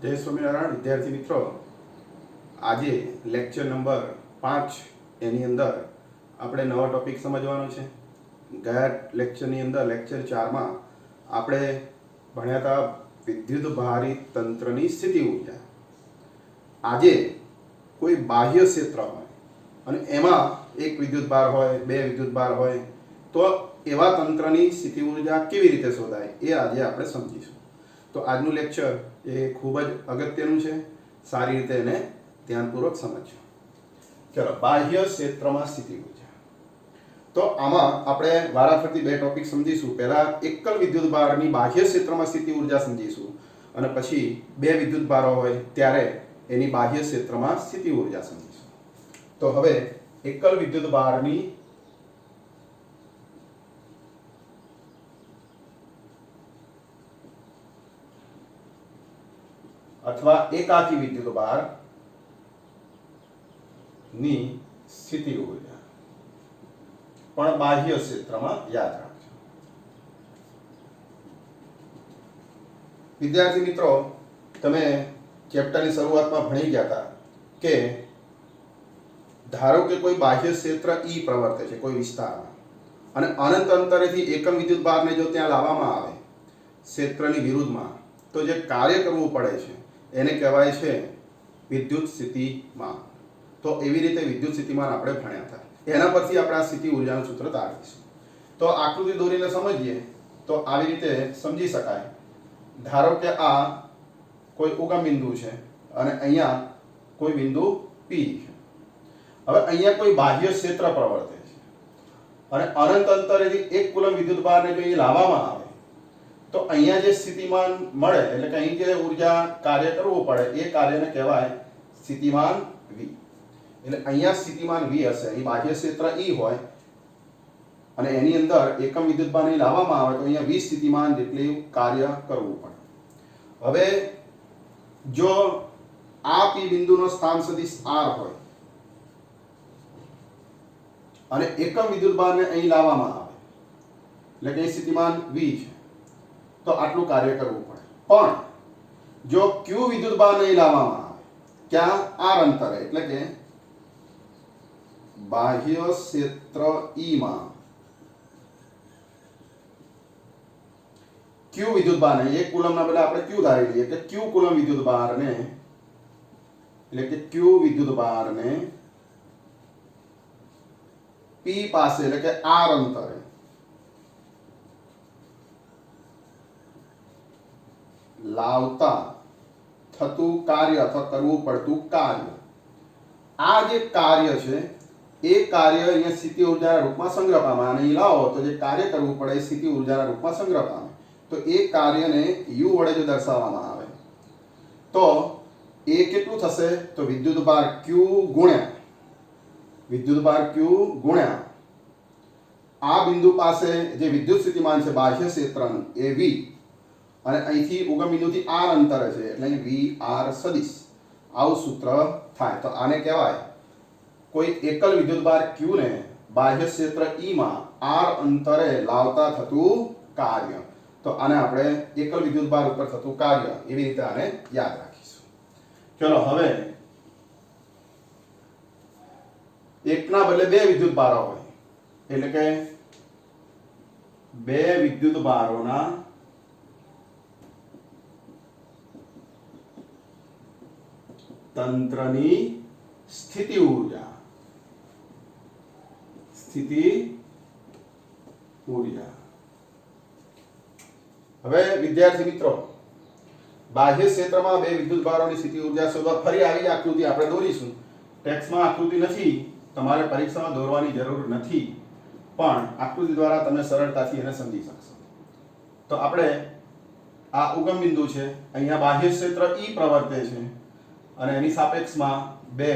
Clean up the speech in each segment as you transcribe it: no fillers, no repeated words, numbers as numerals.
જય સ્વામિનારાયણ વિદ્યાર્થી મિત્રો, આજે લેક્ચર નંબર 5 એની અંદર આપણે નવો ટોપિક સમજવાનો છે. ગયા લેક્ચરની અંદર લેક્ચર 4માં આપણે ભણ્યા હતા વિદ્યુત ભારિત તંત્રની સ્થિતિ ઊર્જા. આજે કોઈ બાહ્ય ક્ષેત્ર હોય અને એમાં એક વિદ્યુત ભાર હોય, બે વિદ્યુત ભાર હોય, તો એવા તંત્રની સ્થિતિ ઊર્જા કેવી રીતે શોધાય એ આજે આપણે સમજીશું. તો આજનું લેક્ચર એ ખૂબ જ અગત્યનું છે. સારી રીતે એને ધ્યાનપૂર્વક સમજજો. ચલો, બાહ્ય ક્ષેત્રમાં સ્થિતિ ઊર્જા. તો આમાં આપણે વારાફરતી બે ટોપિક સમજીશું. પહેલા એકલ વિદ્યુત ભારની બાહ્ય ક્ષેત્રમાં સ્થિતિ ઊર્જા સમજીશું અને પછી બે વિદ્યુત ભારો હોય ત્યારે એની બાહ્ય ક્ષેત્રમાં સ્થિતિ ઊર્જા સમજીશું. તો હવે એકલ વિદ્યુત ભારની અથવા એકાકી વિદ્યુત ભાર ની સ્થિતિ ઊર્જા પણ બાહ્ય ક્ષેત્રમાં યાદ રાખજો. વિદ્યાર્થી મિત્રો, તમે ચેપ્ટરની શરૂઆતમાં ભણી ગયા હતા કે ધારો કે કોઈ બાહ્ય ક્ષેત્ર E પ્રવર્તે છે કોઈ વિસ્તારમાં અને અનંત અંતરેથી એકમ વિદ્યુત ભારને જો ત્યાં લાવવામાં આવે ક્ષેત્રની વિરુદ્ધમાં, તો જે કાર્ય કરવું પડે છે એને કહેવાય છે વિદ્યુત સ્થિતિમાન. તો એવી રીતે વિદ્યુત સ્થિતિમાન આપણે ભણ્યા હતા. એના પરથી આપણે આ સ્થિતિ ઊર્જાનું સૂત્ર તારવીશું. તો આકૃતિ દોરીને સમજીએ તો આવી રીતે સમજી શકાય. ધારો કે આ કોઈ ઉગમ બિંદુ છે અને અહીંયા કોઈ બિંદુ P છે. હવે અહીંયા કોઈ બાહ્ય ક્ષેત્ર પ્રવર્તે છે અને અનંત અંતરેથી 1 કુલમ વિદ્યુત ભારને જો એ લાવવામાં આવે તો અહીંયા જે સ્થિતિમાન મળે, એટલે કે અહીં જે ઊર્જા કાર્ય કરવું પડે એ કાર્યને કહેવાય સ્થિતિમાન V. એટલે અહીંયા સ્થિતિમાન V હશે. અહીં બાહ્ય ક્ષેત્ર E હોય અને એની અંદર એકમ વિદ્યુત ભારને લાવવામાં આવે તો અહીંયા V સ્થિતિમાન જેટલું કાર્ય કરવું પડે. હવે જો આ P બિંદુનો સ્થાન સદિશ R હોય અને એકમ વિદ્યુત ભારને અહીં લાવવામાં આવે એટલે કે સ્થિતિમાન V છે તો આટલું કાર્ય કરવું પડે. પણ જો Q વિદ્યુત ભાર નહીં લાવવામાં આવે ક્યાં R અંતરે, એટલે કે બાહ્ય ક્ષેત્ર E માં Q વિદ્યુત ભારને 1 કુલમના બદલે આપણે Q ધારી લઈએ કે Q કુલમ વિદ્યુત ભારને, એટલે કે Q વિદ્યુત ભારને P પાસે એટલે કે R અંતરે લાવતા થતું કાર્ય અથવા કરવું પડતું કાર્ય, આ જે કાર્ય છે એ કાર્ય અહીંયા સ્થિતિ ઊર્જાના રૂપમાં સંગ્રહ પામે. અને અહીં લાવો તો જે કાર્ય કરવું પડે એ સ્થિતિ ઊર્જાના રૂપમાં સંગ્રહ પામે. તો એ કાર્યને U વડે જો દર્શાવવામાં આવે તો એ કેટલું થશે? તો વિદ્યુત ભાર Q ગુણ્યા આ બિંદુ પાસે જે વિદ્યુત સ્થિતિમાન છે બાહ્ય ક્ષેત્રનું એ V, અને અહીંથી ઉગમ બિંદુથી R અંતરે છે એટલે અહીં VR સદિશ, આવું સૂત્ર થાય. તો આને કહેવાય કોઈ એકલ વિદ્યુત ભાર Q ને બાહ્ય ક્ષેત્ર E માં R અંતરે લાવતા થતું કાર્ય. તો આને આપણે એકલ વિદ્યુત ભાર ઉપર થતું કાર્ય એવી રીતે આને યાદ રાખીશું. ચલો, હવે એકના બદલે બે વિદ્યુત ભારો હોય એટલે કે બે વિદ્યુત ભારોના તંત્રની સ્થિતિ ઊર્જા. હવે વિદ્યાર્થી મિત્રો, બાહ્ય ક્ષેત્રમાં બે વિદ્યુત ભારોની સ્થિતિ ઊર્જા શોધવા ફરી આવી આકૃતિ આપણે દોરીશું. ટેક્સ્ટમાં આકૃતિ નથી, તમારે પરીક્ષામાં દોરવાની જરૂર નથી, પણ આકૃતિ દ્વારા તમે સરળતાથી એને સમજી શકશો. તો આપણે આ ઉગમ બિંદુ છે, અહીંયા બાહ્ય ક્ષેત્ર E પ્રવર્તે છે અને એની સાપેક્ષમાં બે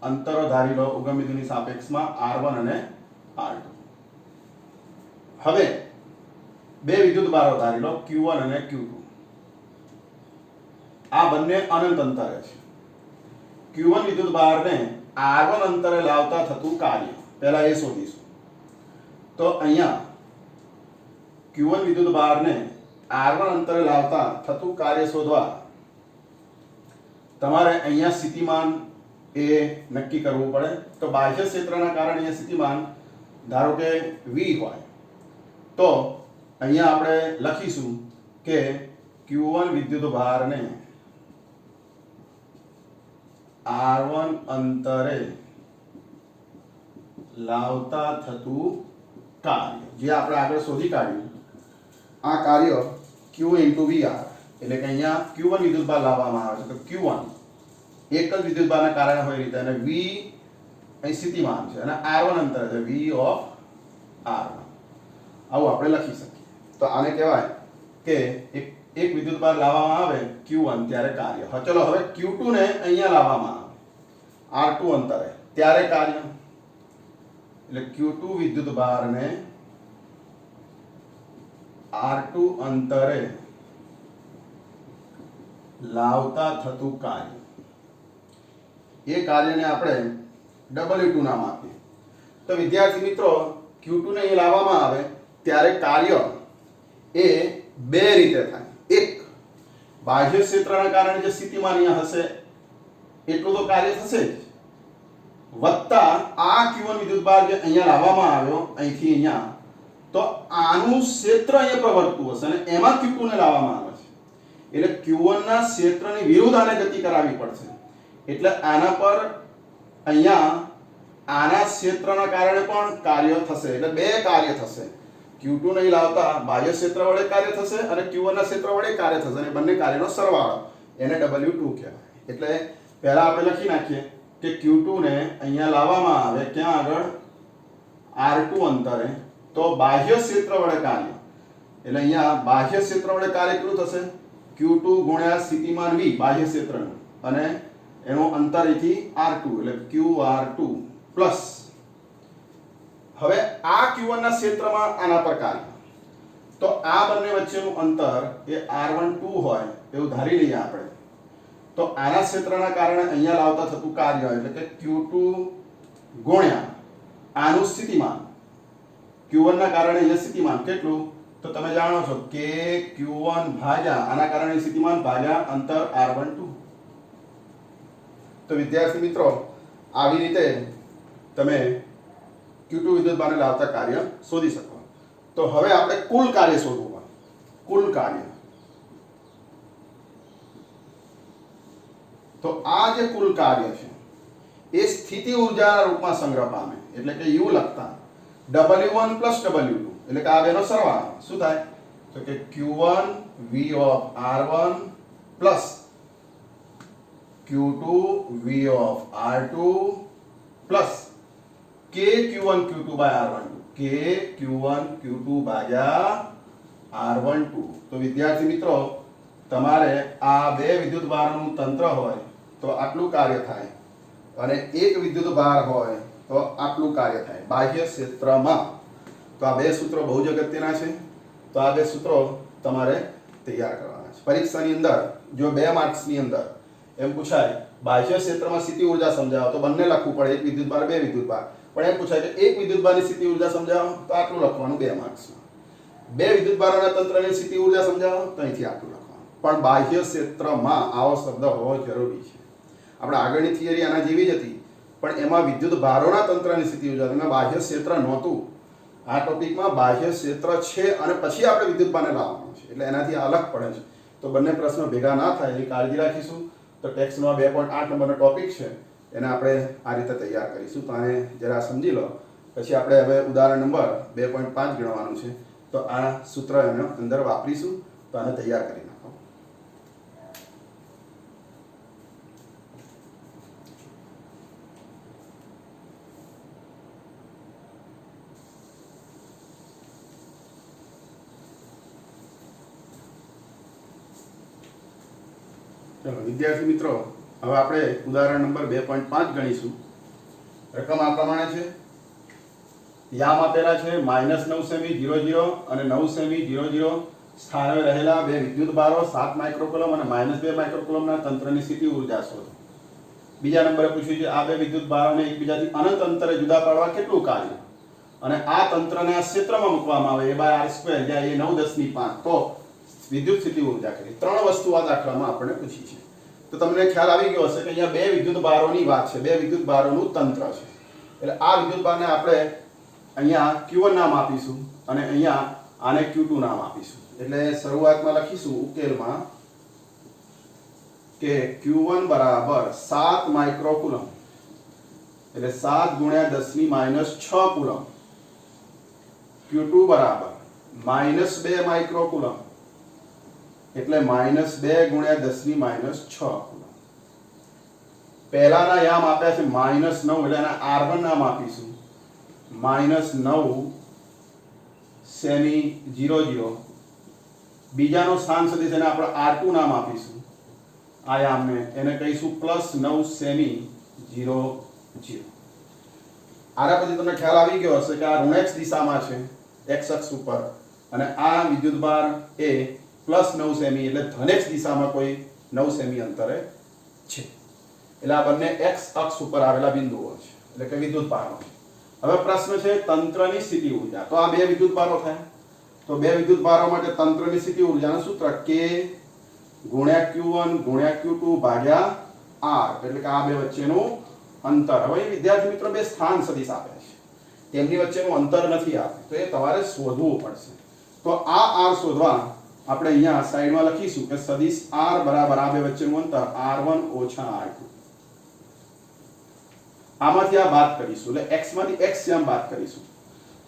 અંતરો ધારી લો ઉગમ બિંદુની સાપેક્ષમાં R1 અને R2. હવે બે વિદ્યુત ભારો ધારી લો Q1 અને Q2. આ બંને અનંત અંતરે છે. Q1 વિદ્યુત ભારને R1 અંતરે લાવતા થતું કાર્ય પહેલા એ શોધીશું. તો અહીંયા Q1 વિદ્યુત ભારને R1 અંતરે લાવતા થતું કાર્ય શોધવા તમારે અહીંયા સ્થિતિમાન એ નક્કી કરવું પડે. તો બાહ્ય ક્ષેત્રના કારણે અહીંયા સ્થિતિમાન ધારો કે V હોય તો અહીંયા આપણે લખીશું કે Q1 વિદ્યુત ભારને R1 અંતરે લાવતા થતું કાર્ય, જે આપણે આગળ શોધી કાઢ્યું, આ કાર્ય Q × VR, એટલે કે અહીંયા Q1 વિદ્યુતભાર લાવવામાં આવે છે તો Q1 એક જ વિદ્યુતભારના કારણે હોય રીતે, અને V અહીં સ્થિતિમાન છે અને R1 અંતર છે, V ઓફ R1, આવું આપણે લખી શકીએ. તો આને કહેવાય કે એક વિદ્યુતભાર લાવવામાં આવે Q1 ત્યારે કાર્ય. હા ચલો હવે Q2 ને અહીંયા લાવવામાં આવે R2 અંતરે ત્યારે કાર્ય, એટલે Q2 વિદ્યુતભારને R2 અંતરે લાવતા થતું કાર્ય, એ કાર્યને આપણે W2 નામ આપીએ. તો વિદ્યાર્થી મિત્રો Q2 ને અહીં લાવવામાં આવે ત્યારે કાર્ય એ બે રીતે થાય. એક, બાહ્ય ક્ષેત્રના કારણે જે સ્થિતિમાન અહીંયા હશે એટલું તો કાર્ય થશે જ, વત્તા આ Q1 વિદ્યુતભાર જે અહીંયા લાવવામાં આવ્યો અહીંથી અહીંયા, તો આનું ક્ષેત્ર અહીંયા પ્રવર્તતું હશે અને એમાં Q2 ને લાવવામાં આવે છે, એટલે Q1 ના ક્ષેત્રની વિરુદ્ધ આને ગતિ કરાવવી પડશે. એટલે આના પર અહીંયા આના ક્ષેત્રના કારણે પણ કાર્ય થશે, એટલે બે કાર્ય થશે. Q2 નહીં લાવતા બાહ્ય ક્ષેત્ર વડે કાર્ય થશે અને Q1 ના ક્ષેત્ર વડે કાર્ય થશે, અને બંને કાર્યનો સરવાળો, એને W2 કહેવાય. એટલે પહેલા આપણે લખી નાખીએ કે Q2 ને અહીંયા લાવવામાં આવે ક્યાં આગળ, R2 અંતરે, તો બાહ્ય ક્ષેત્ર વડે કાર્ય, એટલે અહીંયા બાહ્ય ક્ષેત્ર વડે કાર્ય કેટલું થશે, Q2 ગુણ્યા સ્થિતિમાન V બાહ્ય ક્ષેત્રનું, અને એનું અંતર અહીંથી R2 એટલે QR2 પ્લસ, હવે આ Q1 ના ક્ષેત્રમાં આના પર કાર્ય, તો આ બંને વચ્ચેનું અંતર એ R12 હોય એવું ધારી લઈએ આપણે. તો આના ક્ષેત્રના કારણે અહીંયા લાવતા થતું કાર્ય એટલે કે Q2 ગુણ્યા આનું સ્થિતિમાન, Q1 ના કારણે અહીંયા સ્થિતિમાન કેટલું, તો તમે જાણો છો કે Q1 ભાગ્યા આના કારણે સ્થિતિમાન ભાગ્યા અંતર R12. તો વિદ્યાર્થી મિત્રો આવી રીતે તમે Q2 વિદ્યુતભારને લાવતા કાર્ય શોધી શકો. તો હવે આપણે કુલ કાર્ય શોધવું પડે. કુલ કાર્ય, તો આ જે કુલ કાર્ય છે એ સ્થિતિ ઊર્જાના રૂપમાં સંગ્રહ પામે, એટલે કે U લખતા W1 + W2, એટલે કે આ બેનો સરવાળો શું થાય, તો કે Q1 V of R1 plus Q2 V of R2 plus K Q1 Q2 by R12, K Q1 Q2 ભાગ્યા R12. તો વિદ્યાર્થી મિત્રો તમારે આ બે વિદ્યુતભારનું તંત્ર હોય તો આટલું કાર્ય થાય, અને એક વિદ્યુતભાર હોય તો આટલું કાર્ય થાય બાહ્ય ક્ષેત્રમાં. તો આ બે સૂત્રો બહુ જ અગત્યના છે. તો આ બે સૂત્રો તમારે તૈયાર કરવાના છે. પરીક્ષાની અંદર જો 2 માર્ક્સની અંદર એમ પૂછાય બાહ્ય ક્ષેત્રમાં સ્થિતિ ઊર્જા સમજાવો તો બંને લખવું પડે, એક વિદ્યુતભાર બે વિદ્યુતભાર. પણ એમ પૂછાય કે એક વિદ્યુતભારની સ્થિતિ ઊર્જા સમજાવો તો આટલું લખવાનું 2 માર્ક્સમાં, બે વિદ્યુતભારોના તંત્રની સ્થિતિ ઊર્જા સમજાવો તો અહીંથી આટલું લખવાનું. પણ બાહ્ય ક્ષેત્રમાં આવો શબ્દ હોવો જરૂરી છે. આપણે આગળની થિયરી આના જેવી જ હતી, પણ એમાં વિદ્યુતભારોના તંત્રની સ્થિતિ ઊર્જા, એમાં બાહ્ય ક્ષેત્ર નહોતું. આ ટોપિકમાં બાહ્ય ક્ષેત્ર છે અને પછી આપણે વિદ્યુતભારને લાવવાનું છે, એટલે એનાથી અલગ પડે છે. તો બંને પ્રશ્નો ભેગા ના થાય એની કાળજી રાખીશું. તો ટેક્સ્ટનો 2.8 નંબરનો ટોપિક છે એને આપણે આ રીતે તૈયાર કરીશું. તો આને જરા સમજી લો, પછી આપણે હવે ઉદાહરણ નંબર 2.5 ગણવાનું છે. તો આ સૂત્ર એને અંદર વાપરીશું. તો આને તૈયાર કરી નાખો. ચલો વિદ્યાર્થી મિત્રો, હવે આપણે ઉદાહરણ નંબર 2.5 ગણીશું. રકમ આ પ્રમાણે છે. યામ આપેલા છે -9 સેમી 00 અને 9 સેમી 00 સ્થાને રહેલા બે વિદ્યુતભારો 7 માઇક્રોકુલમ અને -2 માઇક્રોકુલમના તંત્રની સ્થિતિ ઊર્જા શોધો. બીજા નંબરે પૂછ્યું છે આ બે વિદ્યુતભારોને એકબીજાથી અનંત અંતરે જુદા પાડવા કેટલું કાર્ય, અને આ તંત્રને આ ક્ષેત્રમાં મૂકવામાં આવે A/R², જ્યાં A 9/10⁵ તો વિદ્યુત સ્થિતિ ઊર્જા કરી. 3 વસ્તુ આ દાખલામાં આપણે પૂછી છે. તો તો તમને ખ્યાલ આવી ગયો હશે કે અહીંયા બે વિદ્યુત ભારોની વાત છે, બે વિદ્યુત ભારોનું તંત્ર છે. એટલે આ વિદ્યુત ભારને આપણે અહીંયા Q1 નામ આપીશું અને અહીંયા આને Q2 નામ આપીશું. એટલે શરૂઆતમાં લખીશું ઉકેલમાં કે Q1 બરાબર 7 માઇક્રોકુલમ, એટલે 7 ગુણ્યા 10 ની -6 કુલમ. Q2 બરાબર -2 માઇક્રોકુલમ, એટલે -2 ગુણ્યા 10 ની -6 કુલમ. પહેલાના યામ આપ્યા છે -9, એટલે એના R1 નામ આપીશું -9 સેમી 00. બીજાનો સ્થાન સદિશ એને આપણે R2 નામ આપીશું. આ યામને એને કહીશું +9 સેમી 00. આના પછી તમને ખ્યાલ આવી ગયો હશે કે આ ઋણ x દિશામાં છે, x અક્ષ ઉપર, અને આ વિદ્યુતભાર એ +9 સેમી એટલે ધન x દિશામાં કોઈ 9 સેમી અંતરે છે. એટલે આ બંને x અક્ષ ઉપર આવેલા બિંદુઓ છે, એટલે કે વિદ્યુતભારો. હવે પ્રશ્ન છે તંત્રની સ્થિતિ ઊર્જા. તો આ બે વિદ્યુતભારો થયા. તો બે વિદ્યુતભારો માટે તંત્રની સ્થિતિ ઊર્જાનું સૂત્ર K ગુણ્યા Q1 ગુણ્યા Q2 ભાગ્યા R, એટલે કે આ બે વચ્ચેનું અંતર. હવે વિદ્યાર્થી મિત્રો બે સ્થાન સદિશ આપ્યા છે, તેમની વચ્ચેનું અંતર નથી આપ્યું, તો એ તમારે શોધવું પડશે. તો આ R શોધવા આપણે અહીંયા સાઈડમાં લખીશું કે સદિશ R બરાબર આ બે વચ્ચેનું અંતર R1 ઓછા R2. આમાંથી આ બાદ કરીશું, એટલે x માંથી x જેમ બાદ કરીશું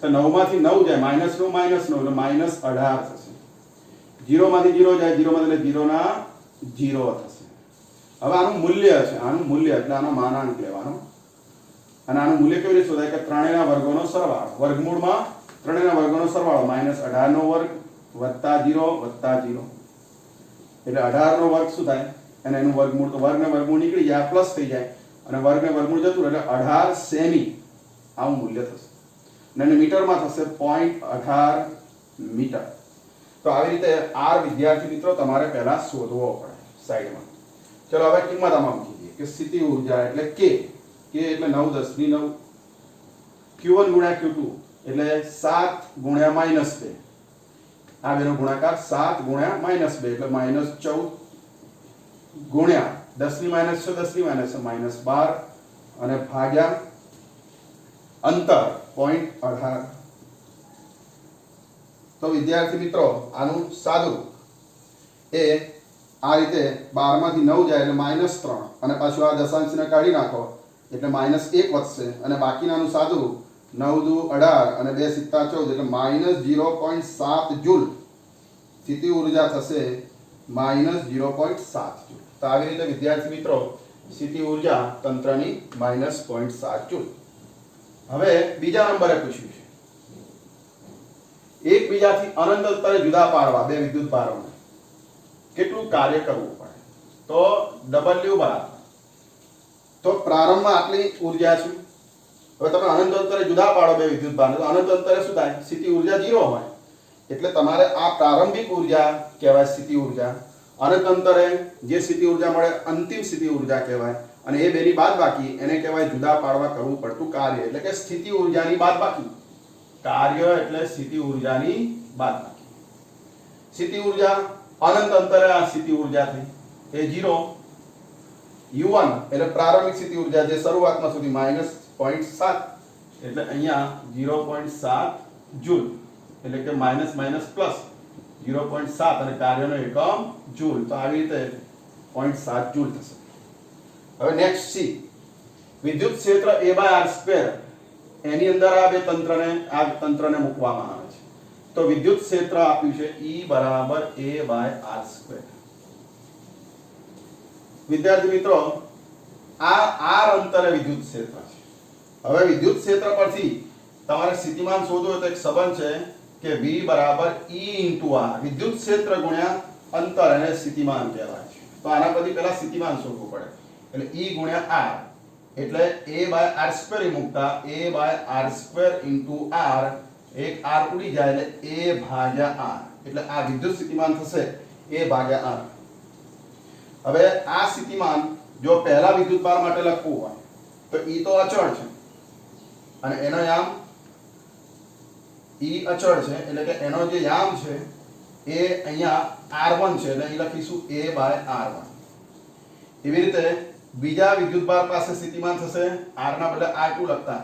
તો 9 માંથી 9 જાય, -9 એટલે -18 થશે. 0 માંથી 0 જાય, 0 માંથી એટલે 0 ના 0 થશે. હવે આનું મૂલ્ય છે, આનું મૂલ્ય એટલે આનો માનાંક લેવાનો, અને આનું મૂલ્ય કેવી રીતે શોધાય કે ત્રણેયના વર્ગોનો સરવાળો, વર્ગમૂળમાં ત્રણેયના વર્ગોનો સરવાળો -18 નો વર્ગ વત્તા 0 વત્તા 0, એટલે 18 નો વર્ગ શું થાય, અને એનું વર્ગમૂળ, તો વર્ગ ને વર્ગમૂળ નીકળી જાય, પ્લસ થઈ જાય, અને વર્ગ ને વર્ગમૂળ જતું એટલે 18 સેમી આવું મૂલ્ય થશે. અને મીટરમાં થશે 0.18 મીટર. તો આવી રીતે R વિદ્યાર્થી મિત્રો તમારે પહેલા શોધવો પડે સાઈડમાં. ચલો હવે કિંમત આમાં મૂકી દઈએ કે સ્થિતિ ઊર્જા એટલે K એટલે 9 10 ની 9, Q1 ગુણ્યા Q2 એટલે 7 ગુણ્યા -2, આ બેનો ગુણાકાર 7 ગુણ્યા -2 એટલે -14 ગુણ્યા 10 ની -6 10 ની -12 અને ભાગ્યા અંતર 0.18. તો વિદ્યાર્થી મિત્રો આનું સાદું એ આ રીતે 12 માંથી 9 જાય એટલે -3, અને પાછું આ દશાંશને કાઢી નાખો એટલે -1 વધશે, અને બાકીનાનું સાદું 9 દુ 18 અને 2 સિત્તા 14 એટલે -0.7 જૂલ સ્થિતિ ઊર્જા થશે, -0.7 જૂલ. તો આવી રીતે વિદ્યાર્થી મિત્રો સ્થિતિ ઊર્જા તંત્રની -0.7 જૂલ. હવે બીજા નંબરે પૂછ્યું છે એકબીજાથી અનંત અંતરે જુદા પાડવા બે વિદ્યુત ભારોને કેટલું કાર્ય કરવું પડે. તો W બરાબર, તો પ્રારંભમાં આટલી ઊર્જા છે. હવે તમે અનંત અંતરે જુદા પાડો બે વિદ્યુત ભારને, તો અનંત અંતરે શું થાય, સ્થિતિ ઊર્જા 0 હોય, એટલે તમારે આ પ્રારંભિક ઊર્જા કહેવાય સ્થિતિ ઊર્જા. અનંત અંતરે જે સ્થિતિ ઊર્જા મળે અંતિમ સ્થિતિ ઊર્જા કહેવાય, અને એ બેની બાદબાકી એને કહેવાય જુદા પાડવા કરવું પડતું કાર્ય, એટલે કે સ્થિતિ ઊર્જાની બાદબાકી. કાર્ય એટલે સ્થિતિ ઊર્જાની બાદબાકી. સ્થિતિ ઊર્જા અનંત અંતરે આ સ્થિતિ ઊર્જા થઈ એ 0, U1 એટલે પ્રારંભિક સ્થિતિ ઊર્જા જે શરૂઆતમાં સુધી -0.7 એટલે અહીંયા 0.7 જૂલ, એટલે કે માઇનસ પ્લસ 0.7 અને કાર્યનો એકમ જૂલ. તો આવી રીતે 0.7 જૂલ થશે. હવે નેક્સ્ટ C, વિદ્યુત ક્ષેત્ર A/r2 એની અંદર આ તંત્રને મૂકવામાં આવે છે. તો વિદ્યુત ક્ષેત્ર આપ્યું છે E બરાબર A/r2. વિદ્યાર્થી મિત્રો આ r અંતરે વિદ્યુત ક્ષેત્ર છે. હવે વિદ્યુત ક્ષેત્ર પરથી તમારે સ્થિતિમાન શોધવું હોય તો એક સંબંધ છે કે V બરાબર E * r, વિદ્યુત ક્ષેત્ર ગુણ્યા અંતર એને સ્થિતિમાન કહેવાય છે. તો આના પરથી પહેલા સ્થિતિમાન શોધવું પડે, એટલે E ગુણ્યા r એટલે A/r2 મૂકતા A/r2 * r, એક r ઉડી જાય એટલે A/r, એટલે આ વિદ્યુત સ્થિતિમાન થશે A/r. હવે આ સ્થિતિમાન જો પહેલા વિદ્યુતભાર માટે લખવું હોય તો E તો અચળ છે અને એનો યામ E અચળ છે, એટલે કે એનો જે યામ છે એ અહીંયા r1 છે, એટલે અહીં લખીશું A/r1. એવી રીતે બીજા વિદ્યુતભાર પાસે સ્થિતિમાન થશે r ના બદલે r2 લખતા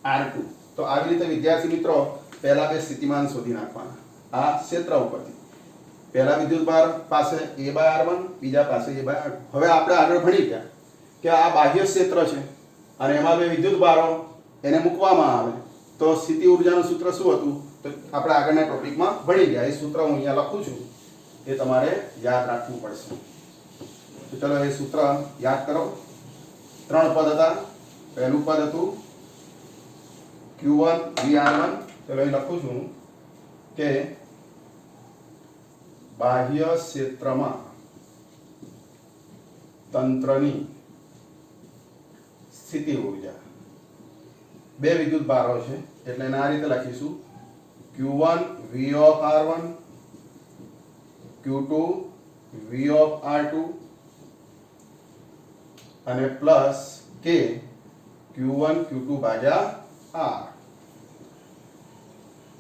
a/r2. તો આવી રીતે વિદ્યાર્થી મિત્રો પહેલા બે સ્થિતિમાન શોધી નાખવાના આ ક્ષેત્ર ઉપરથી. પહેલા વિદ્યુતભાર પાસે a/r1, બીજા પાસે a/r2. હવે આપણે આગળ ભણી ગયા કે આ બાહ્ય ક્ષેત્ર છે અને એમાં બે વિદ્યુતભારો એને મૂકવામાં આવે તો સ્થિતિ ઊર્જાનું સૂત્ર શું હતું તો આપણે આગળના ટોપિકમાં ભણી ગયા. એ સૂત્ર હું અહીંયા લખું છું, એ તમારે યાદ રાખવું પડશે. તો ચલો એ સૂત્ર યાદ કરો. 3 પદ હતા. પહેલું પદ હતું q1 vr1. ચલો અહીં લખું છું કે બાહ્ય ક્ષેત્રમાં તંત્રની સ્થિતિ ઊર્જા. બે વિદ્યુતભારો છે એટલે એને આ રીતે લખીશું q1 v of r1, q2 v of r2 અને પ્લસ k q1 q2 ભાગ્યા r.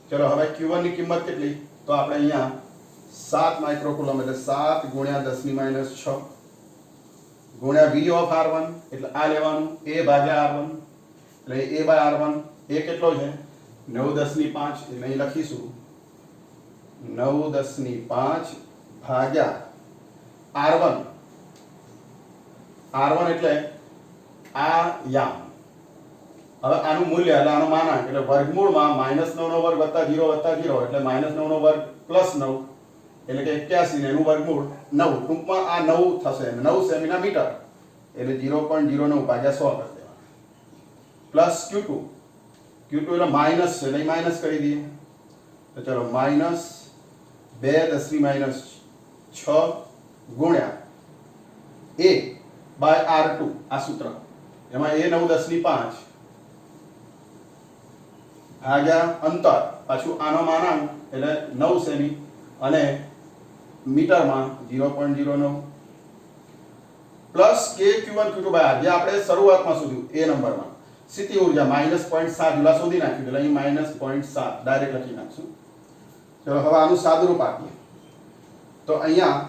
ચલો હવે q1 ની કિંમત કેટલી તો આપણે અહીંયા 7 માઇક્રોકુલમ એટલે 7 ગુણ્યા 10 - 6 ગુણ્યા v of r1 એટલે આ લેવાનું a ભાગ્યા r1 એટલે a/r1 એ કેટલો છે 9 10 ની 5 એટલે અહીં લખીશું 9 10 ની 5 ભાગ્યા r1. r1 એટલે આ યામ. હવે આનું મૂલ્ય એટલે આનો માનાંક એટલે વર્ગમૂળમાં -9/2 + 0 + 0 એટલે -9/2 + 9 એટલે કે 81 ને એનું વર્ગમૂળ 9. ટૂંકમાં આ 9 થશે 9 સેમીના મીટર એટલે 0.09 ભાગ્યા 100 કરી દેવાના. પ્લસ q2 એટલે માઈનસ છે એટલે માઈનસ કરી દઈએ. તો ચલો -2 10 - 6 ગુણ્યા a/r2 આ સૂત્ર એમાં a 9 10 ની 5 ભાગ્યા અંતર પાછું આનો માનાંક એટલે 9 સેમી અને મીટરમાં 0.09 plus k q1 q2 by જે આપણે શરૂઆતમાં શોધ્યું એ નંબરમાં સ્થિતિ ઊર્જા -0.7 જુલા શોધી નાખ્યું એટલે અહીં -0.7 ડાયરેક્ટ લખી નાખશું. ચલો હવે આનું સાદુરૂપ આપીએ તો અહીંયા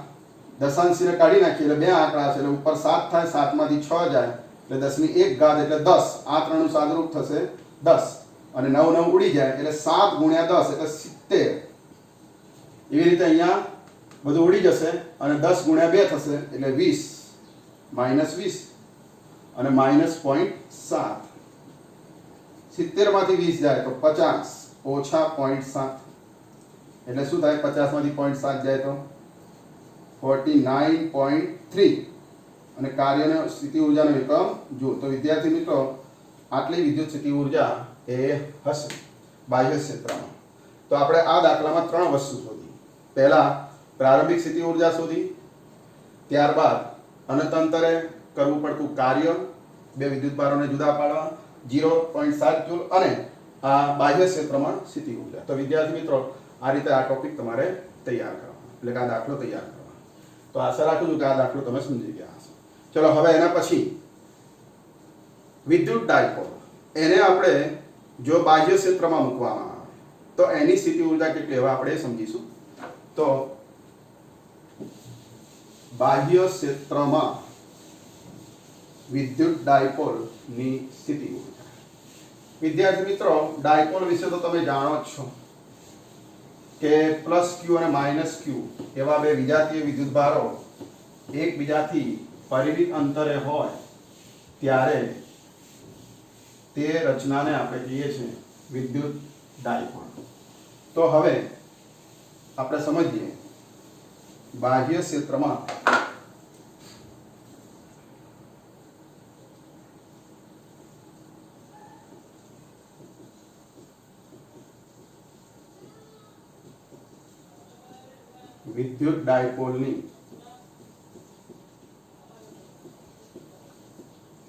દશાંશને કાઢી નાખીએ એટલે બે આંકડા છે એટલે ઉપર 7 થાય 7 માંથી 6 જાય એટલે 10 ની 1 ઘાત એટલે 10. આ ત્રણનું સાદુરૂપ થશે 10 અને 9 9 ઉડી જાય એટલે 7 ગુણ્યા 10 એટલે 70. એવી રીતે અહીંયા બધું ઉડી જશે અને 10 ગુણ્યા 2 થશે એટલે 20 -20 અને -0.7. 70 માંથી 20 જાય તો 50 ઓછા 0.7 એટલે શું થાય 50 માંથી 0.7 જાય તો 49.3 અને કાર્યનો સ્થિતિ ઊર્જાનો એકમ જો તો વિદ્યાર્થી મિત્રો આટલી વિદ્યુત સ્થિતિ ઊર્જા એ હશે બાહ્ય ક્ષેત્રમાં. તો આપણે આ દાખલામાં 3 વસ્તુ શોધી. પહેલા પ્રારંભિક સ્થિતિ ઊર્જા શોધી, ત્યારબાદ અનંત અંતરે કરવું પડતું કાર્ય બે વિદ્યુતભારોને જુદા પાડવા 0.7 જૂલ અને આ બાહ્ય ક્ષેત્રમાં સ્થિતિ ઊર્જા. તો વિદ્યાર્થી મિત્રો આ રીતે આ ટોપિક તમારે તૈયાર કરવાનો એટલે કે આ દાખલો તૈયાર કરવાનો. તો આશા રાખું છું કે આ દાખલો તમે સમજી ગયા હશો. ચલો હવે એના પછી વિદ્યુત ડાયપોલ એને આપણે જો બાહ્ય ક્ષેત્રમાં મૂકવામાં આવે તો એની સ્થિતિ ઊર્જા કેટલી હવે આપણે સમજીશું. તો બાહ્ય ક્ષેત્રમાં વિદ્યુત ડાયપોલ ની સ્થિતિ ઊર્જા. વિદ્યાર્થી મિત્રો ડાયપોલ વિશે તો તમે જાણો જ છો કે +q અને -q એવા બે વિજાતીય વિદ્યુતભારો એકબીજાથી પરિમિત અંતરે હોય ત્યારે તે રચનાને આપણે કહીએ છીએ વિદ્યુત ડાયપોલ. તો હવે આપણે સમજીએ બાહ્ય ક્ષેત્રમાં વિદ્યુત ડાયપોલની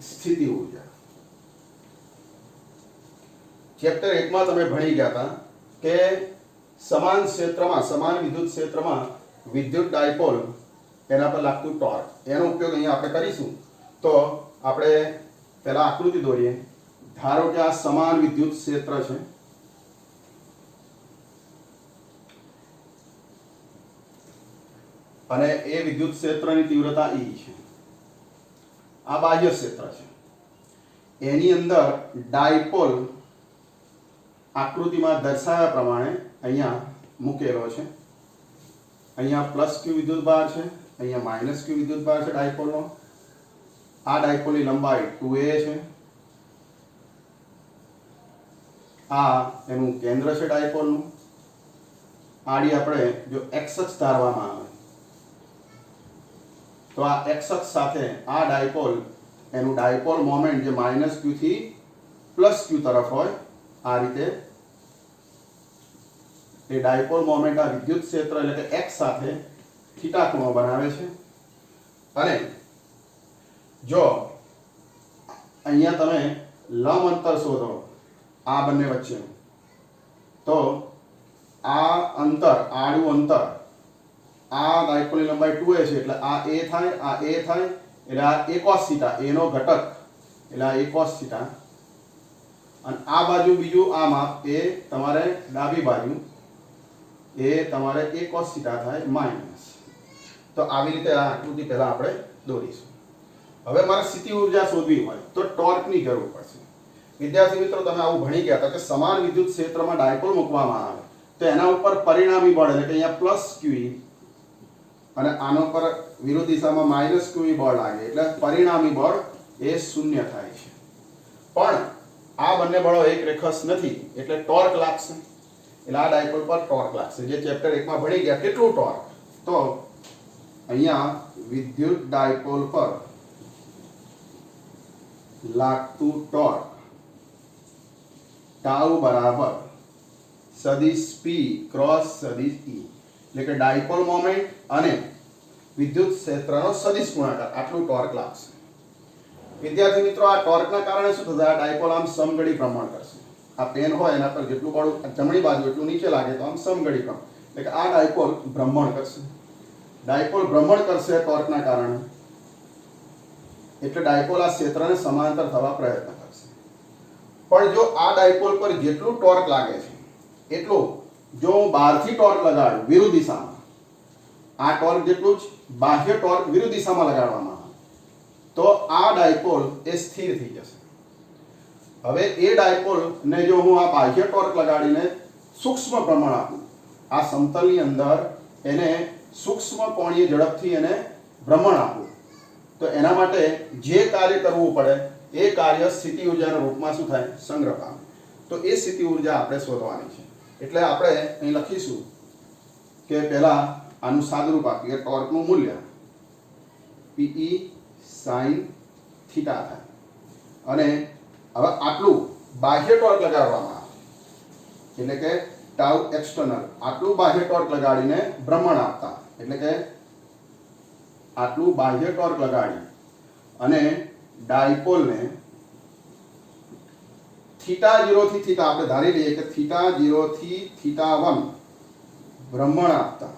સ્થિતિ ઊર્જા. ચેપ્ટર 1 માં તમે ભણી ગયા હતા કે સમાન ક્ષેત્રમાં સમાન વિદ્યુત ક્ષેત્રમાં વિદ્યુત ડાયપોલ એના પર લાગતું ટોર્ક એનો ઉપયોગ અહીંયા આપણે કરીશું. તો આપણે પહેલા આકૃતિ દોરીએ. ધારો કે આ સમાન વિદ્યુત ક્ષેત્ર છે અને એ વિદ્યુત ક્ષેત્રની તીવ્રતા E છે. આ બાહ્ય ક્ષેત્ર છે. એની અંદર ડાયપોલ આકૃતિમાં દર્શાવ્યા પ્રમાણે અહીંયા મૂકેલો છે. અહીંયા પ્લસ q વિદ્યુતભાર છે, અહીંયા માઇનસ q વિદ્યુતભાર છે ડાયપોલનો. આ ડાયપોલની લંબાઈ 2a છે. આ એનું કેન્દ્ર છે ડાયપોલનું. આડી આપણે જો x અક્ષ ધારવામાં આવે તો આ x અક્ષ સાથે આ ડાયપોલ એનું ડાયપોલ મોમેન્ટ જે -q થી +q તરફ હોય આ રીતે એ ડાયપોલ મોમેન્ટ આ વિદ્યુત ક્ષેત્ર એટલે કે x સાથે થીટા ખૂણો બનાવે છે. અને જો અહીંયા તમે લંબ અંતર શોધો આ બંને વચ્ચેનું, તો આ અંતર આડું અંતર આ ડાયપોલની લંબાઈ 2a છે એટલે આ a થાય, આ a થાય એટલે આ a cos થીટા, a નો ઘટક એટલે આ a cos થીટા. અને આ બાજુ બીજું આ માપ એ તમારે ડાબી બાજુ એ તમારે a cos થીટા થાય માઈનસ. તો આવી રીતે આ આકૃતિ પહેલા આપણે દોરીશું. હવે મારે સ્થિતિ ઊર્જા શોધવી હોય તો ટોર્કની જરૂર પડશે. વિદ્યાર્થી મિત્રો, તમે આવું ભણી ગયા હતા કે સમાન વિદ્યુત ક્ષેત્રમાં ડાયપોલ મૂકવામાં આવે તો એના ઉપર પરિણામી બળ એટલે કે અહીંયા +qe અને આનો પર વિરુદ્ધ દિશામાં -qe બળ લાગે એટલે પરિણામી બળ એ 0 થાય છે. પણ આ બંને બળો એક રેખસ નથી એટલે ટોર્ક લાગશે. એટલે આ ડાયપોલ પર ટોર્ક લાગશે, જે ચેપ્ટર 1 માં ભણી ગયા. કેટલું ટોર્ક? તો અહીંયા વિદ્યુત ડાયપોલ પર લાગતું ટોર્ક ટાઉ બરાબર સદિશ p ક્રોસ સદિશ e એટલે કે ડાયપોલ મોમેન્ટ અને વિદ્યુત ક્ષેત્રનો સદિશ ગુણાકાર આટલું ટોર્ક લાગશે. વિદ્યાર્થી મિત્રો, આ ટોર્કના કારણે શું થશે? આ ડાયપોલ આમ સમઘડી ભ્રમણ કરશે. આ પેન હોય એના પર જેટલું બળ જમણી બાજુ એટલું નીચે લાગે તો આમ સમઘડી ભ્રમણ એટલે કે આ ડાયપોલ ભ્રમણ કરશે. ડાયપોલ ભ્રમણ કરશે ટોર્કના કારણે એટલે ડાયપોલ આ ક્ષેત્રને સમાંતર થવા પ્રયત્ન કરશે. પણ જો આ ડાયપોલ પર જેટલું ટોર્ક લાગે છે એટલું જો હું બહારથી ટોર્ક લગાડું વિરુદ્ધ દિશામાં, આ ટોર્ક જેટલું જ બાહ્ય ટોર્ક વિરુદ્ધ દિશામાં લગાડવામાં આવે તો આ ડાયપોલ એ સ્થિર થઈ જશે. હવે એ ડાયપોલ ને જો હું આ બાહ્ય ટોર્ક લગાડીને સૂક્ષ્મ ભ્રમણ આપું, આ સમતલની અંદર એને સૂક્ષ્મ કોણીય ઝડપથી એને ભ્રમણ આપું, તો એના માટે જે કાર્ય કરવું પડે એ કાર્ય સ્થિતિ ઊર્જાના રૂપમાં શું થાય? સંગ્રહ પામે. તો એ સ્થિતિ ઊર્જા આપણે શોધવાની છે. એટલે આપણે અહીં લખીશું કે પહેલા આનું સાદુરૂપ આપીએ. ટોર્કનું મૂલ્ય Pe sin થીટા થાય. અને હવે આટલું બાહ્ય ટોર્ક લગાડવામાં આવે એટલે કે ટાઉ એક્સટર્નલ, આટલું બાહ્ય ટોર્ક લગાડીને ભ્રમણ આપતા એટલે કે આટલું બાહ્ય ટોર્ક લગાડી અને ડાયપોલને θ0 થી θ આપણે ધારી લઈએ કે θ0 થી θ1 ભ્રમણ આપતા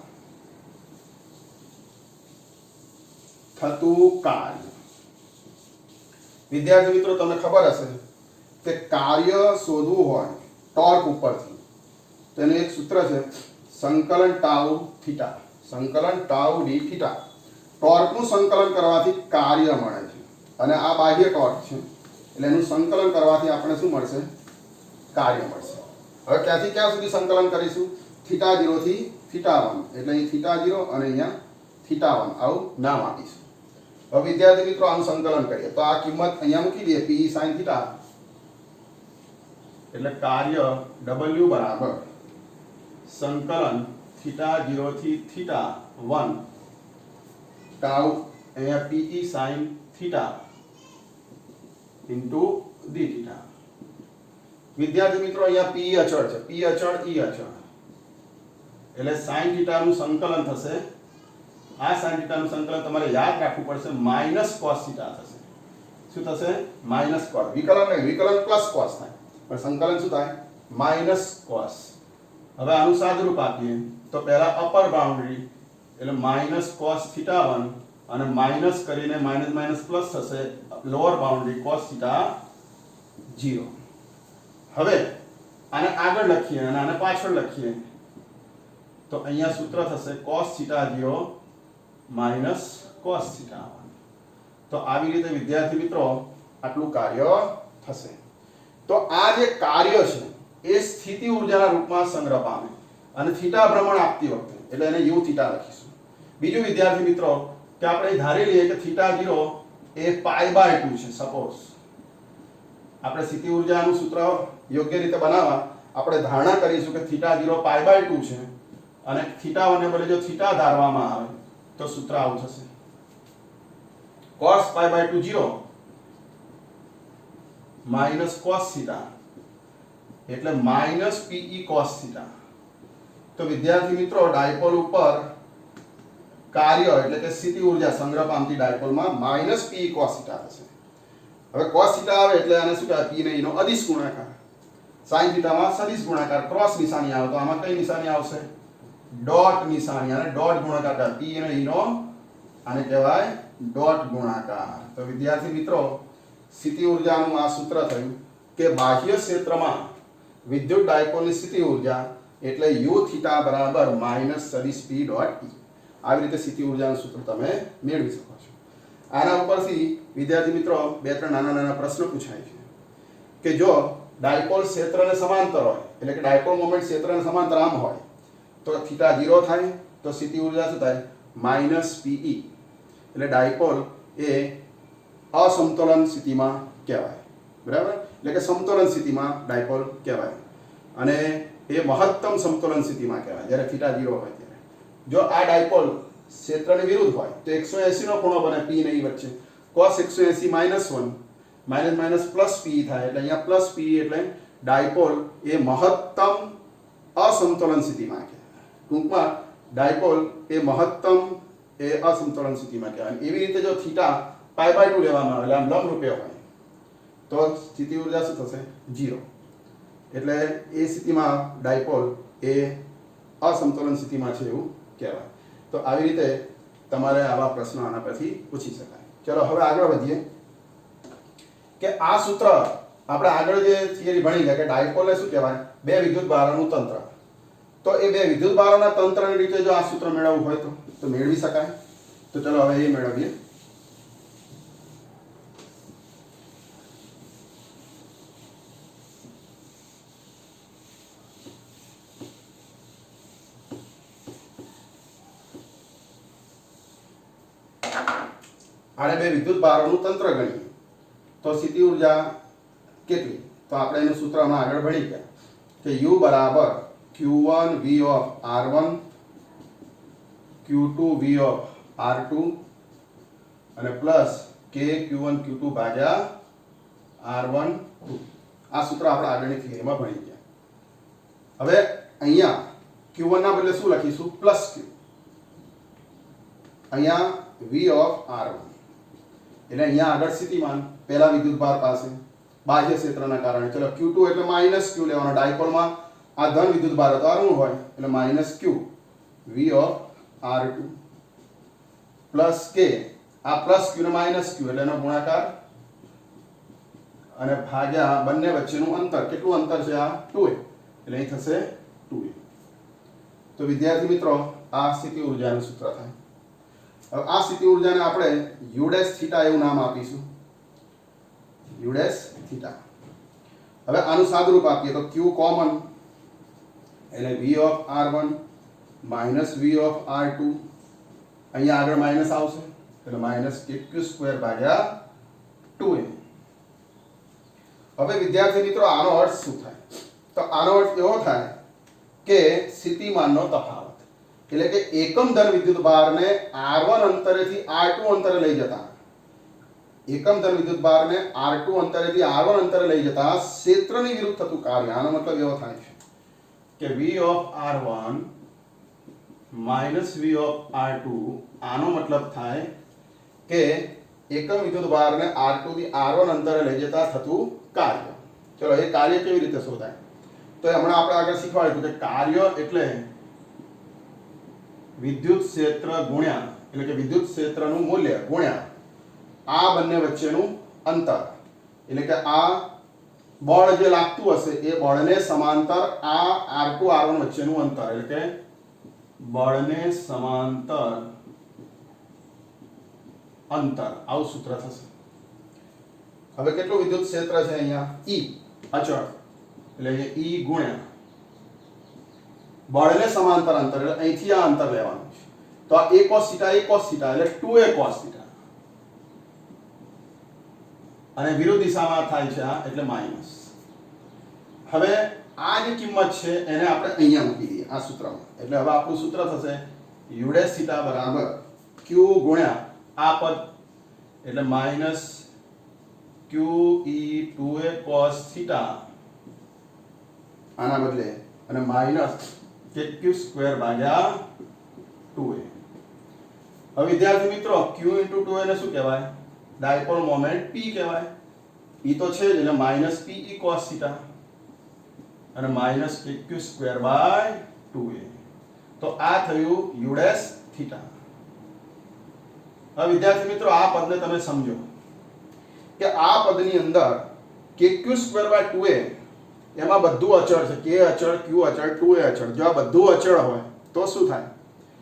થતું કાર્ય. વિદ્યાર્થી મિત્રો, તમને ખબર હશે કે કાર્ય શોધવું હોય ટોર્ક ઉપરથી તો એનું એક સૂત્ર છે સંકલન ટાઉ થીટા, સંકલન ટાઉ ડી થીટા. ટોર્કનું સંકલન કરવાથી કાર્ય મળે છે અને આ બાહ્ય ટોર્ક છે એટલે એનું સંકલન કરવાથી આપણે શું મળશે? કાર્ય મળશે. હવે ક્યાંથી ક્યાં સુધી સંકલન કરીશું? θ0 થી θ1 એટલે અહીં θ0 અને અહીંયા θ1 આવું નામ આપીશું. હવે વિદ્યાર્થી મિત્રો, આનું સંકલન કરીએ તો આ કિંમત અહીંયા મૂકી દઈએ Pe sin θ એટલે કાર્ય W બરાબર સંકલન θ0 થી θ1 ટાઉ અહીંયા Pe sin θ ઇન્ટુ d θ. વિદ્યાર્થી મિત્રો, અહીંયા P અચળ છે, P અચળ, E અચળ એટલે sin θ નું સંકલન થશે. આ sin θ નું સંકલન તમારે યાદ રાખવું પડશે -cos θ થશે. શું થશે? -cos. વિકલન નહીં, વિકલન +cos થાય પણ સંકલન શું થાય? -cos. હવે આનું સાદુરૂપ આપીએ તો પહેલા અપર બાઉન્ડ્રી એટલે -cos θ1 અને માઈનસ કરીને માઈનસ માઈનસ પ્લસ થશે લોઅર બાઉન્ડ્રી cos θ 0. હવે આને આગળ લખીએ અને આને પાછળ લખીએ તો અહીંયા સૂત્ર થશે cos θ 0 માઇનસ કોસ થીટા આવવાનું. તો આવી રીતે વિદ્યાર્થી મિત્રો આટલું કાર્ય થશે. તો આ જે કાર્ય છે એ સ્થિતિ ઊર્જાના રૂપમાં સંગ્રહ પામે અને થીટા ભ્રમણ આપતી વખતે એટલે એને યુ થીટા લખીશું. બીજું વિદ્યાર્થી મિત્રો કે આપણે ધારી લઈએ કે થીટા 0 એ π/2 છે. સપોઝ આપણે સ્થિતિ ઊર્જાનું સૂત્ર યોગ્ય રીતે બનાવવા આપણે ધારણા કરીશું કે થીટા 0 π/2 છે અને થીટા 1 ને બદલે જો થીટા ધારવામાં આવે તો સૂત્ર આવું થશે cos π/2 0 માઇનસ cos થીટા એટલે માઇનસ pe cos થીટા. તો વિદ્યાર્થી મિત્રો ડાયપોલ ઉપર કાર્ય એટલે કે સ્થિતિ ઊર્જા સંગ્રહ પામતી ડાયપોલમાં માઇનસ pe cos થીટા થશે. હવે cos થીટા આવે એટલે આને શું કહેવાય? p ને e નો અદિશ ગુણાકાર. sin થીટામાં સદિશ ગુણાકાર ક્રોસ નિશાની આવે તો આમાં કઈ નિશાની આવશે? ડોટ નિશાની. અને ડોટ ગુણાકાર થાય p અને e નો આને કહેવાય ડોટ ગુણાકાર. તો વિદ્યાર્થી મિત્રો સ્થિતિ ઊર્જાનું આ સૂત્ર થયું કે બાહ્ય ક્ષેત્રમાં વિદ્યુત ડાયપોલની સ્થિતિ ઊર્જા એટલે u થીટા બરાબર માઇનસ સદિશ p ડોટ e. આવી રીતે સ્થિતિ ઊર્જાનું સૂત્ર તમે મેળવી શકો છો. આના ઉપરથી વિદ્યાર્થી મિત્રો બે ત્રણ નાના નાના પ્રશ્નો પૂછાય છે કે જો ડાયપોલ ક્ષેત્રને સમાંતર હોય એટલે કે ડાયપોલ મોમેન્ટ ક્ષેત્રને સમાંતર આમ હોય તો થીટા 0 થાય તો સ્થિતિ ઊર્જા શું થાય? Minus pe. એટલે ડાયપોલ એ અસમતોલન સ્થિતિમાં કહેવાય. બરાબર? એટલે કે સમતોલન સ્થિતિમાં ડાયપોલ કહેવાય અને એ મહત્તમ સમતોલન સ્થિતિમાં કહેવાય જ્યારે થીટા 0 હોય ત્યારે. જો આ ડાયપોલ ક્ષેત્રની વિરુદ્ધ હોય તો 180 નો ખૂણો બને p અને e વચ્ચે. cos 180 -1 minus minus plus p થાય એટલે અહીંયા પ્લસ p એટલે ડાયપોલ એ મહત્તમ અસમતોલન સ્થિતિમાં કહેવાય. ટૂંકમાં ડાયપોલ એ મહત્તમ એ અસમતોલન સ્થિતિમાં કહેવાય. એવી રીતે જો થીટા π/2 લેવામાં આવે એટલે આમ લંબ રૂપે હોય તો સ્થિતિ ઊર્જા શું થશે? 0. એટલે એ સ્થિતિમાં ડાયપોલ એ અસમતોલન સ્થિતિમાં છે એવું કહેવાય. તો આવી રીતે તમારે આવા પ્રશ્નો આના પરથી પૂછી શકાય. ચલો હવે આગળ વધીએ કે આ સૂત્ર આપણે આગળ જે થિયરી ભણી ગયા કે ડાયપોલને શું કહેવાય? બે વિદ્યુત ભારોનું તંત્ર. તો એ બે વિદ્યુત ભારોના તંત્રની રીતે જો આ સૂત્ર મેળવવું હોય તો મેળવી શકાય. તો ચલો હવે એ મેળવીએ. આને બે વિદ્યુત ભારોનું તંત્ર ગણીએ તો સ્થિતિ ઊર્જા કેટલી? તો આપણે એનું સૂત્રમાં આગળ ભણી ગયા કે u બરાબર q1 v of r1 q2 v of r2 અને પ્લસ k q1 q2 ભાગ્યા r1 2. આ સૂત્ર આપણે આગળની થિયરીમાં ભણી ગયા. હવે અહીંયા q1 ના બદલે શું લખીશું? Plus q. અહીંયા v of r1 એટલે અહીંયા આગળ સ્થિતિમાન પહેલા વિદ્યુતભાર પાસે બાહ્ય ક્ષેત્રના કારણે. ચલો q2 એટલે માઇનસ q લેવાનો. ડાયપોલમાં આ ધન વિદ્યુતભાર હતો ઋણ હોય એટલે minus q v of r2 plus k. આ પ્લસ q ને માઇનસ q એટલે એનો ગુણાકાર અને ભાગ્યા બંને વચ્ચેનું અંતર. કેટલું અંતર છે? આ 2a એટલે અહીં થશે 2a. તો વિદ્યાર્થી મિત્રો આ સ્થિતિ ઊર્જાનું સૂત્ર થાય. હવે આ સ્થિતિ ઊર્જાને આપણે u ડેશ થીટા એવું નામ આપીશું. u dash theta. હવે આનું સાદુરૂપ આપીએ તો q કોમન એટલે v of r1 minus v of r2. અહીંયા આગળ માઇનસ આવશે એટલે માઇનસ kq² ભાગ્યા 2a. હવે વિદ્યાર્થી મિત્રો આનો અર્થ શું થાય? તો આનો અર્થ એવો થાય કે સ્થિતિમાનનો તફાવત એટલે કે એકમ ધન વિદ્યુતભારને r1 અંતરેથી r2 અંતરે લઈ જતા એકમ ધન વિદ્યુતભારને r2 અંતરેથી r1 અંતરે લઈ જતા ક્ષેત્રની વિરુદ્ધ થતું કાર્ય. આનો મતલબ એવો થાય છે કે v of r1 minus v of r2. આનો મતલબ થાય કે એકમ વિદ્યુતભારને r2 થી r1 અંતરે લઈ જતા થતું કાર્ય. ચલો એ કાર્ય કેવી રીતે શોધાય? તો હમણાં આપણે આગળ શીખવાડ્યું કે કાર્ય એટલે વિદ્યુત ક્ષેત્ર ગુણ્યા એટલે કે વિદ્યુત ક્ષેત્રનું મૂલ્ય ગુણ્યા આ બંને વચ્ચેનું અંતર. એટલે કે આ બળ જે લાગતું હશે એ બળને સમાંતર આ r2 r1 વચ્ચેનું અંતર એટલે કે બળને સમાંતર અંતર, આવું સૂત્ર થશે. હવે કેટલું વિદ્યુત ક્ષેત્ર છે અહીંયા? E અચળ, એટલે E ગુણ્યા બળને સમાંતર અંતર, એટલે અહીંથી આ અંતર લેવાનું છે. તો આ a cos θ એટલે 2a cos θ, અને વિરુદ્ધ દિશામાં થાય છે આ, એટલે માઈનસ. હવે આ જે કિંમત છે એને આપણે અહીંયા મૂકી દઈએ આ સૂત્રમાં. એટલે હવે આપણું સૂત્ર થશે u ડેશ θ બરાબર q ગુણ્યા આ પદ, એટલે minus q e 2a cos θ આના બદલે, અને માઈનસ q સ્ક્વેર ભાગ્યા 2a. હવે વિદ્યાર્થી મિત્રો q * 2a ને શું કહેવાય? ડાયપોલ મોમેન્ટ p કહેવાય. e તો છે જ, એટલે માઈનસ pe cos θ અને minus q square by 2a. તો આ થયું u ડેશ θ. હવે વિદ્યાર્થી મિત્રો આ પદને તમે સમજો કે આ પદની અંદર q સ્ક્વેર બાય 2a એમાં બધું અચળ છે. k અચળ, q અચળ, 2a અચળ. જો આ બધું અચળ હોય તો શું થાય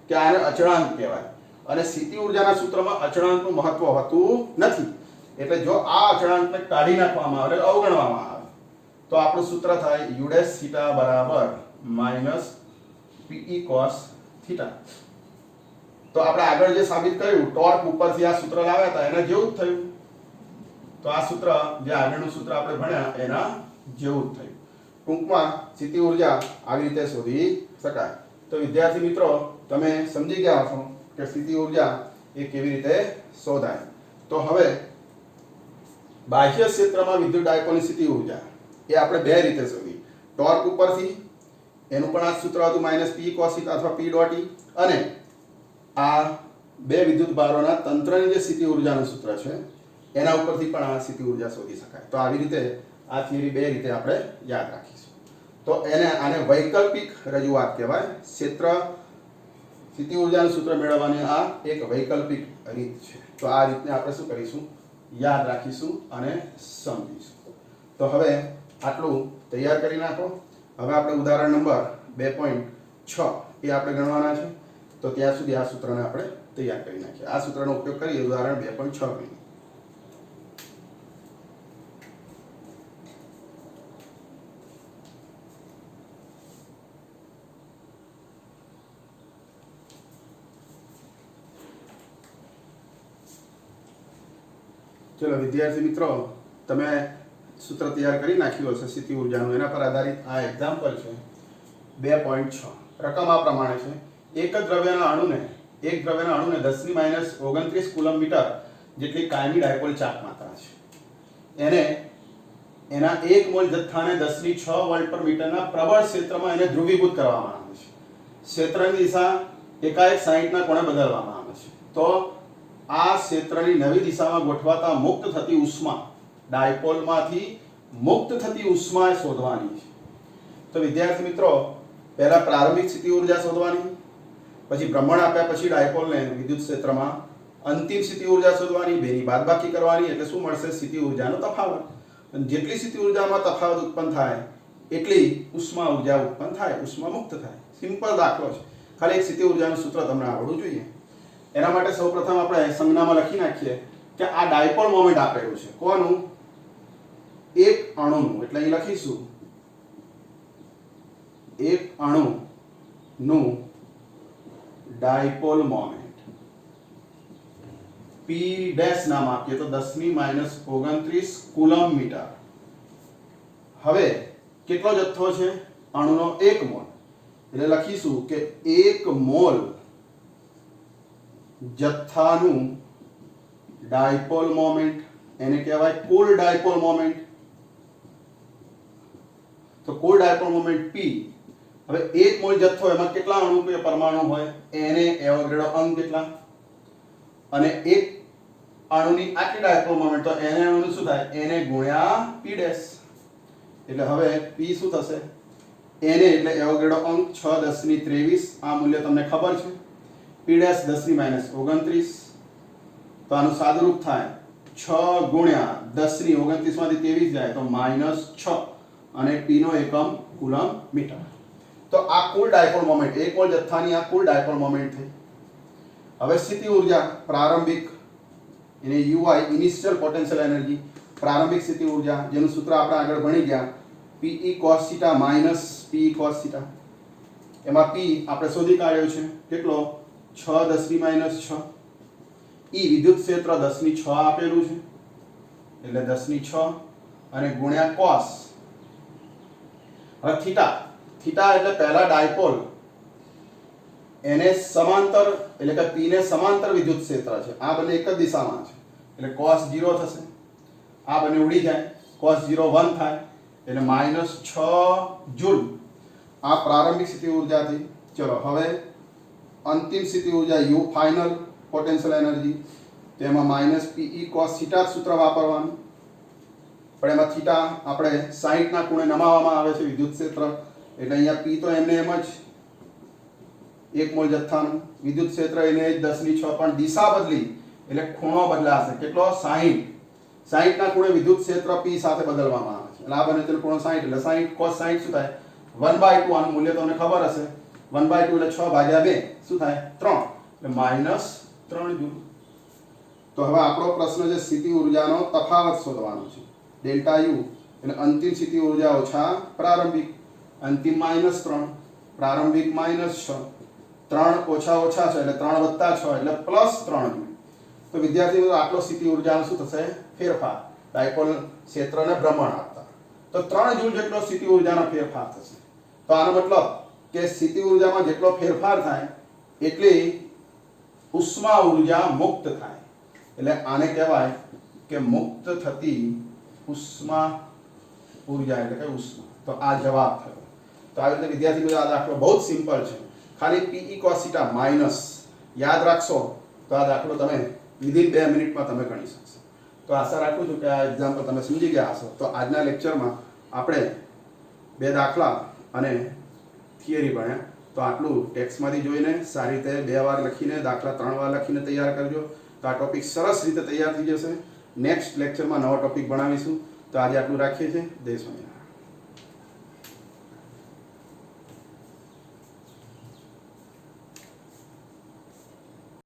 કે આને અચળાંક કહેવાય. અને સ્થિતિ ઊર્જાના સૂત્રમાં અચળાંકનું મહત્વ હોતું નથી. એટલે જો આ અચળાંકને કાઢી નાખવામાં આવે, અવગણવામાં આવે, તો આપણું સૂત્ર થાય u ડેશ θ બરાબર માઈનસ pe cos θ. તો આપણે આગળ જે સાબિત કર્યું ટોર્ક ઉપરથી આ સૂત્ર લાવ્યા હતા એના જેવું જ થયું. તો આ સૂત્ર, જે આગળનું સૂત્ર આપણે ભણ્યા એના જેવું જ થયું. ટૂંકમાં સ્થિતિ ઊર્જા આવી રીતે શોધી શકાય. તો વિદ્યાર્થી મિત્રો તમે સમજી ગયા છો કે સ્થિતિ ઊર્જા એ કેવી રીતે શોધાય. તો હવે બાહ્ય ક્ષેત્રમાં વિદ્યુત ડાયપોલની સ્થિતિ ઊર્જા એ આપણે બે રીતે શોધી. ટોર્ક ઉપરથી, એનું પણ આ સૂત્ર હતું માઈનસ p cos θ અથવા p ડોટ e, અને આ બે વિદ્યુત ભારોના તંત્રની જે સ્થિતિ ઊર્જાનું સૂત્ર છે એના ઉપરથી પણ આ સ્થિતિ ઊર્જા શોધી શકાય. તો આવી રીતે આ થિયરી બે રીતે આપણે યાદ રાખીશું. તો આને વૈકલ્પિક રજૂઆત કહેવાય. ક્ષેત્ર સ્થિતિ ઊર્જાનું સૂત્ર મેળવવાની આ એક વૈકલ્પિક રીત છે. તો આ રીતને આપણે શું કરીશું? યાદ રાખીશું અને સમજીશું. તો હવે આટલું તૈયાર કરી નાખો. હવે આપણે ઉદાહરણ નંબર 2.6 એ આપણે ગણવાના છે. તો ત્યાં સુધી આ સૂત્રને આપણે તૈયાર કરી નાખીએ. આ સૂત્રનો ઉપયોગ કરીએ ઉદાહરણ 2.6 ગણીએ. ચલો વિદ્યાર્થી મિત્રો, તમે સૂત્ર તૈયાર કરી નાખ્યું હશે સ્થિતિ ઊર્જાનું. એના પર આધારિત આ એક્ઝામ્પલ છે 2.6. રકમ આ પ્રમાણે છે: એક દ્રવ્યના અણુને 10⁻⁻29 કુલમ મીટર જેટલી કાયમી ડાયપોલ ચાપ માત્રા છે. એને એના 1 મોલ જથ્થાને 10⁶ વોલ્ટ પર મીટરના પ્રબળ ક્ષેત્રમાં એને ધ્રુવીભૂત કરવામાં આવે છે. ક્ષેત્રની દિશા એકાએક 60ના કોણે બદલવામાં આવે છે. તો આ ક્ષેત્રની નવી દિશામાં ગોઠવાતા મુક્ત થતી ઉષ્મા, ડાયપોલમાંથી મુક્ત થતી ઉષ્મા શોધવાની છે. તો વિદ્યાર્થી મિત્રો પહેલા પ્રારંભિક સ્થિતિ ઊર્જા શોધવાની, પછી ભ્રમણ આપ્યા પછી ડાયપોલને વિદ્યુત ક્ષેત્રમાં અંતિમ સ્થિતિ ઊર્જા શોધવાની, બેની બાદબાકી કરવાની, એટલે શું મળશે? સ્થિતિ ઊર્જાનો તફાવત. અને જેટલી સ્થિતિ ઊર્જામાં તફાવત ઉત્પન્ન થાય એટલી ઉષ્મા ઊર્જા ઉત્પન્ન થાય, ઉષ્મા મુક્ત થાય. સિમ્પલ દાખલો છે. ખાલી એક સ્થિતિ ઊર્જાનું સૂત્ર તમને આવડવું જોઈએ. એના માટે સૌપ્રથમ આપણે સંજ્ઞામાં લખી નાખીએ કે આ ડાયપોલ મોમેન્ટ આપેલું છે. કોનું? એક અણુનું. એટલે અહીં લખીશું એક અણુનું ડાયપોલ મોમેન્ટ. p ડેશ નામ આપીએ તો 10⁻⁻29 કુલમ મીટર. હવે કેટલો જથ્થો છે? અણુનો 1 મોલ. એટલે લખીશું કે 1 મોલ જથ્થાનું ડાયપોલ મોમેન્ટ, એને કહેવાય કુલ ડાયપોલ મોમેન્ટ. તો કુલ ડાયપોલ મોમેન્ટ p. હવે 1 મોલ જથ્થો, એમાં કેટલા અણુ કે પરમાણુ હોય? એને એવોગાડ્રો અંક કેટલા? અને એક અણુની આટલી ડાયપોલ મોમેન્ટ, તો એને અણુનું શું થાય? એને ગુણ્યા p ડેશ. એટલે હવે p શું થશે? એને એટલે એવોગાડ્રો અંક 6×10⁻23. આ મૂલ્ય તમને ખબર છે. p dash 10⁻29. તો આનું સાદુરૂપ થાય 6 ગુણ્યા 10⁻29 માંથી 23 જાય તો -6, અને p નો એકમ કુલમ મીટર. તો આ કુલ ડાયપોલ મોમેન્ટ, એક મોલ જથ્થાની આ કુલ ડાયપોલ મોમેન્ટ થઈ. હવે સ્થિતિ ઊર્જા પ્રારંભિક એને યુઆઈ ઇનિશિયલ પોટેન્શિયલ એનર્જી, પ્રારંભિક સ્થિતિ ઉર્જા, જેનું સૂત્ર આપણે આગળ ભણી ગયા PE cos theta minus PE cos theta. એમાં પી આપણે શોધી કાઢ્યો છે કેટલો 6 10 - 6. ઈ વિદ્યુત ક્ષેત્ર 10 6 આપેલું છે એટલે 10 6 અને ગુણ્યા કોસ. હવે થીટા, થીટા એટલે પહેલા ડાયપોલ, એને સમાંતર એટલે કે પી ને સમાંતર વિદ્યુત ક્ષેત્ર છે. આ બંને એક જ દિશામાં છે એટલે cos 0 થશે. આ બંને ઉડી જાય, cos 0 1 થાય એટલે -6 જૂલ. આ પ્રારંભિક સ્થિતિ ઉર્જાથી. ચલો હવે અંતિમ સ્થિતિ ઉર્જા યુ ફાઇનલ પોટેન્શિયલ એનર્જી, તેમાં -PE cos થીટા સૂત્ર વાપરવાનું. પણ એમાં થીટા આપણે 60 ના ખૂણે નમાવવામાં આવે છે વિદ્યુત ક્ષેત્ર, એટલે અહીંયા પી તો એમને એમ જ 1 મોલ જથ્થાનું વિદ્યુત ક્ષેત્ર એને 10 6 પણ દિશા બદલી એટલે ખૂણો બદલાશે. કેટલો 60. 60 ના ખૂણે વિદ્યુત ક્ષેત્ર પી સાથે બદલવામાં આવે છે એટલે આ બને ખૂણો 60 એટલે 60 cos 60 શું થાય 1/2. આનું મૂલ્ય તમને ખબર હશે 1/2 એટલે 6/2 શું થાય 3 એટલે -3 જૂલ. તો હવે આપણો પ્રશ્ન છે સ્થિતિ ઉર્જાનો તફાવત શોધવાનો છે. ડેલ્ટા યુ એટલે અંતિમ સ્થિતિ ઉર્જા ઓછા પ્રારંભિક. અંતિમ -3, પ્રારંભિક -6, 3 ઓછા ઓછા છે એટલે 3 + 6 એટલે +3 જૂલ. તો વિદ્યાર્થી મિત્રો આટલો સ્થિતિ ઉર્જાનો શું થશે ફેરફાર, ડાયપોલ ક્ષેત્રને ભ્રમણ આપતા. તો 3 જૂલ જેટલો સ્થિતિ ઉર્જાનો ફેરફાર થશે. તો આનો મતલબ કે સ્થિતિ ઉર્જામાં જેટલો ફેરફાર થાય એટલી ઉષ્મા ઉર્જા મુક્ત થાય. એટલે આને કહેવાય કે મુક્ત થતી ઉષ્મા ઉર્જા એટલે કે ઉષ્મા. તો આ જવાબ થયો. તો આવી રીતે વિદ્યાર્થી મિત્રો આ દાખલો બહુ જ સિમ્પલ છે. ખાલી PE cos થીટા માઇનસ યાદ રાખશો તો આ દાખલો તમે વિધિન 2 મિનિટમાં તમે ગણી શકશો. તો આશા રાખું છું કે આ એક્ઝામ્પલ તમે સમજી ગયા હશો. તો આજના લેક્ચરમાં આપણે 2 દાખલા અને થિયરી ભણ્યા. તો આટલું ટેક્સ્ટમાંથી જોઈને સારી રીતે 2 વાર લખીને દાખલા 3 વાર લખીને તૈયાર કરજો. તો આ ટોપિક સરસ રીતે તૈયાર થઈ જશે. નેક્સ્ટ લેક્ચરમાં નવો ટોપિક ભણાવીશું. તો આજે આટલું રાખીએ છીએ. જય સ્વામિનારાયણ.